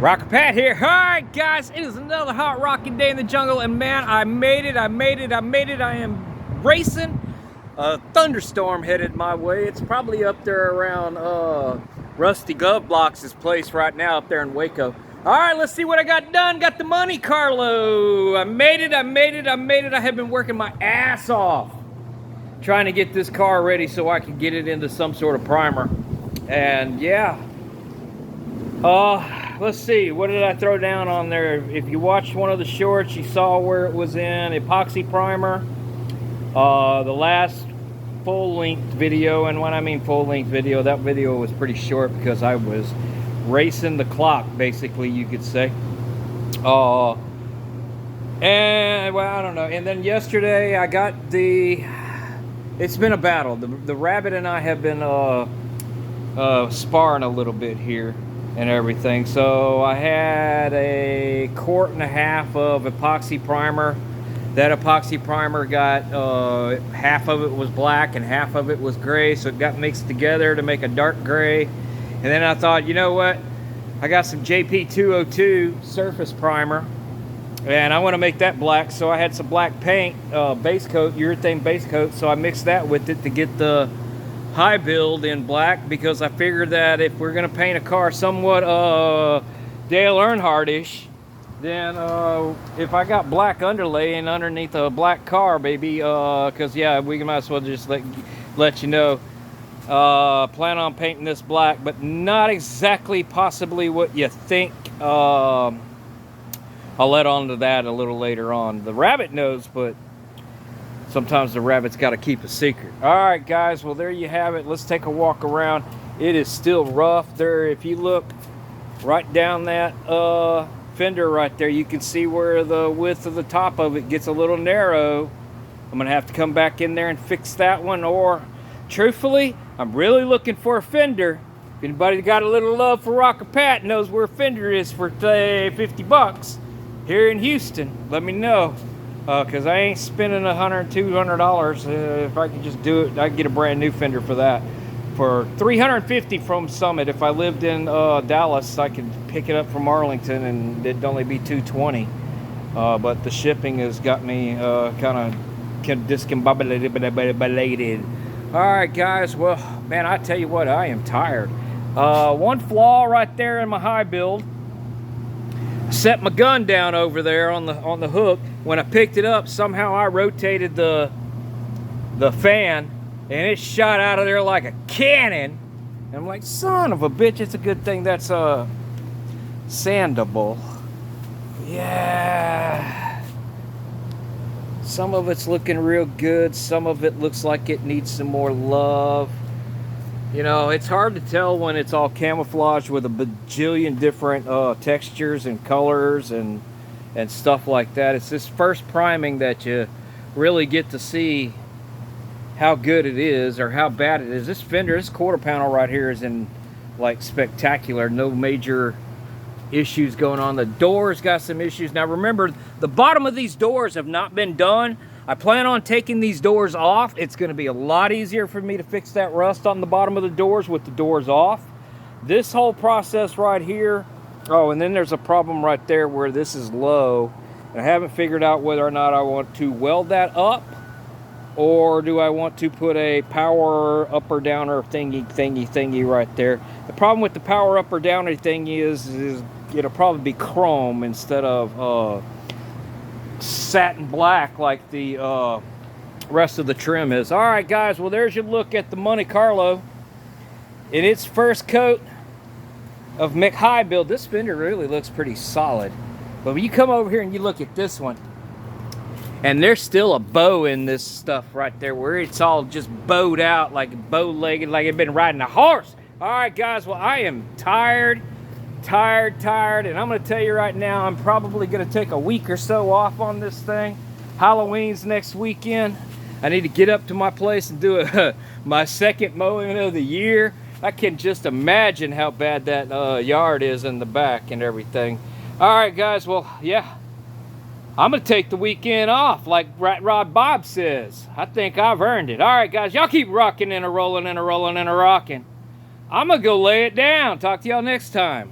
Rocker Pat here. Alright guys, it is another hot rocking day in the jungle, and man, I made it. I am racing. A thunderstorm headed my way. It's probably up there around Rusty Glovebox's place right now up there in Waco. Alright, let's see what I got done. Got the money, Carlo. I made it. I have been working my ass off trying to get this car ready so I can get it into some sort of primer. And yeah. Let's see, what did I throw down on there? If you watched one of the shorts, you saw where it was in epoxy primer. The last full-length video, and when I mean full-length video, that video was pretty short because I was racing the clock, basically, you could say. And, well, I don't know. And then yesterday, I got it's been a battle. The rabbit and I have been sparring a little bit here and everything. So I had a 1.5 quart of epoxy primer. That epoxy primer got half of it was black and half of it was gray, so it got mixed together to make a dark gray. And then I thought, you know what, I got some JP202 surface primer and I want to make that black, so I had some black paint, base coat, urethane base coat, so I mixed that with it to get the high build in black, because I figured that if we're gonna paint a car somewhat Dale Earnhardt-ish, then if I got black underlaying underneath a black car, baby, because yeah, we might as well just let you know, plan on painting this black, but not exactly possibly what you think. I'll let on to that a little later on. The rabbit knows, but sometimes the rabbit's got to keep a secret. All right, guys. Well, there you have it. Let's take a walk around. It is still rough there. If you look right down that fender right there, you can see where the width of the top of it gets a little narrow. I'm going to have to come back in there and fix that one. Or, truthfully, I'm really looking for a fender. If anybody got a little love for Rocker Pat knows where a fender is for, say, $50 here in Houston, let me know. Because I ain't spending $100, $200. If I could just do it, I could get a brand new fender for that. For $350 from Summit. If I lived in Dallas, I could pick it up from Arlington and it'd only be $220. But the shipping has got me kind of discombobulated. Alright guys, well, man, I tell you what, I am tired. One flaw right there in my high build. Set my gun down over there on the hook. When I picked it up, somehow I rotated the fan and it shot out of there like a cannon. And I'm like, son of a bitch, it's a good thing that's sandable. Yeah. Some of it's looking real good. Some of it looks like it needs some more love. You know, it's hard to tell when it's all camouflaged with a bajillion different textures and colors and stuff like that. It's this first priming that you really get to see how good it is or how bad it is. This fender, this quarter panel right here is in like spectacular. No major issues going on. The door's got some issues. Now remember, the bottom of these doors have not been done. I plan on taking these doors off. It's going to be a lot easier for me to fix that rust on the bottom of the doors with the doors off. This whole process right here. Oh, and then there's a problem right there where this is low. And I haven't figured out whether or not I want to weld that up, or do I want to put a power up or downer thingy right there. The problem with the power up or downer thingy is it'll probably be chrome instead of satin black like the rest of the trim is. All right, guys. Well, there's your look at the Monte Carlo in its first coat of High build. This fender really looks pretty solid. But when you come over here and you look at this one, and there's still a bow in this stuff right there where it's all just bowed out, like bow-legged, like it's been riding a horse. All right, guys. Well, I am tired, and I'm going to tell you right now, I'm probably going to take a week or so off on this thing. Halloween's next weekend. I need to get up to my place and do my second mowing of the year. I can just imagine how bad that yard is in the back and everything. All right, guys. Well, yeah, I'm going to take the weekend off like Rat Rod Bob says. I think I've earned it. All right, guys. Y'all keep rocking and a rolling and a rolling and a rocking. I'm going to go lay it down. Talk to y'all next time.